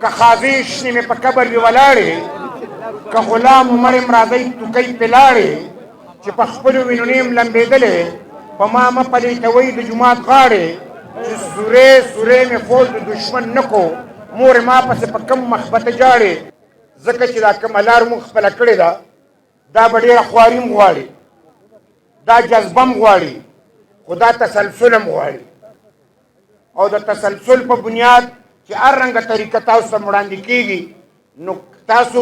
که خاضی شنې مې په قبر وي ولاړې، که غلام مړ یم راځئ توکۍ پې لاړې، چې په خپلو وینو نیم لمبېدلې، په ما مه پلیتوئ د جومات غاړې، چې سورې سورې مې فوج د دشمن نه کو، مور ما پسې په کم مخبته جاړې. ځکه چې دا کومه لار مونږ خپله کړې ده دا به ډېره خواري هم غواړي، دا جذبه هم غواړي، خو دا تسلسل هم غواړي. او د تسلسل په بنیاد چې هر رنګه طریقه تاسو ته وړاندې کېږي، نو تاسو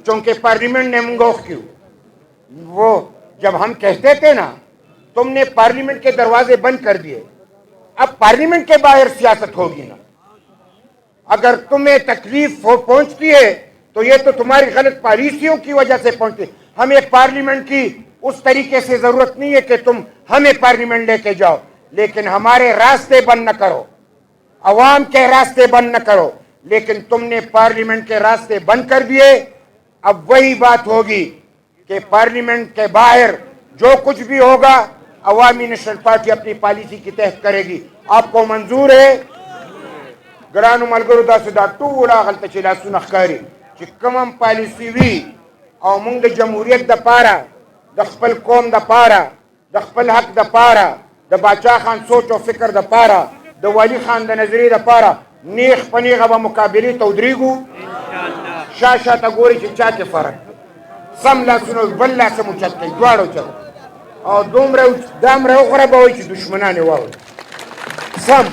چونکہ پارلیمنٹ نے منگا کیوں وہ جب ہم کہتے تھے نا تم نے پارلیمنٹ کے دروازے بند کر دیے، اب پارلیمنٹ کے باہر سیاست ہوگی نا. اگر تمہیں تکلیف پہنچتی ہے تو یہ تو تمہاری غلط پالیسیوں کی وجہ سے پہنچتی. ہمیں پارلیمنٹ کی اس طریقے سے ضرورت نہیں ہے کہ تم ہمیں پارلیمنٹ لے کے جاؤ، لیکن ہمارے راستے بند نہ کرو، عوام کے راستے بند نہ کرو. لیکن تم نے پارلیمنٹ کے راستے بند کر دیے. اب وہی بات ہوگی کہ پارلیمنٹ کے باہر جو کچھ بھی ہوگا عوامی نیشنل پارٹی اپنی پالیسی کی تحت کرے گی. آپ کو منظور ہے؟ ګرانو ملګرو، داسې دا ټول هغلته چې لاسونه ښکاري چې کوم هم پالیسي وي او موږ د جمهوریت دپاره، د خپل قوم دپاره، د خپل حق دپاره، د باچا خان سوچ او فکر دپاره، د والي خان د نظریې دپاره نیغ په نیغه به مقابلې ته ودرېږو. شا شاته ګوري چې چا کې فرق، سم لاسونه بل لاس هم اوچت کوي، دواړه اوچت، او دومره دا هم راوغورځوئ چې دشمنان یې واوري. سم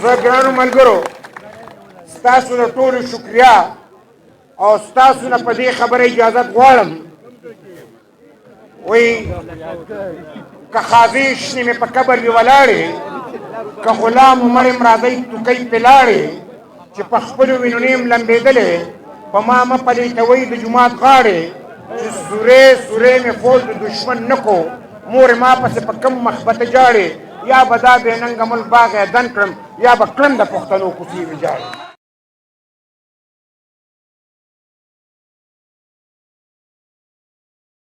زه ګرانو ملګرو ستاسو د ټولو شکریا او ستاسو نه په دې خبره اجازت غواړم. وایي که خاضی شنې مې په قبر وي ولاړې، که غلام مړ یم راځئ توکۍ پې لاړې، چې په خپلو وینو نیم لمبېدلې، په ما مه پلیتوئ د جومات غاړې، چې سورې سورې مې فوج د دشمن نه کو، مور ما پسې په کم مخبته جاړې، یا به دا بې ننګه ملک باغ یې دن کړم، یا به کړم د پښتنو کوڅې ویجاړې.